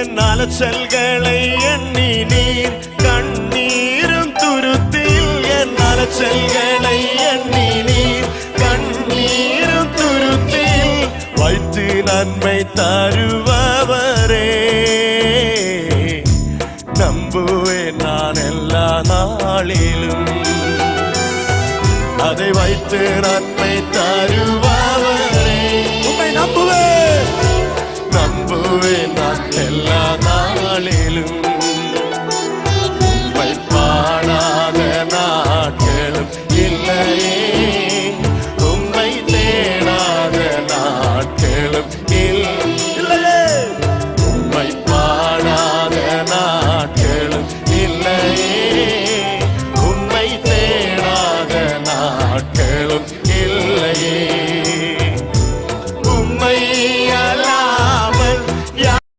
என் அலைச்சல்களை எண்ணி நீர் கண்ணீரும் துருத்தில் என் அலைச்சல்களை எண்ணி நீர் கண்ணீரும் துருத்தில் வைத்து நன்மை தருபவரே நம்புவேன் நான் எல்லா நாளிலும் அதை வைத்து நன்மை தருபவரே உம்மை நம்புவேன் நான் எல்லா நாளிலும்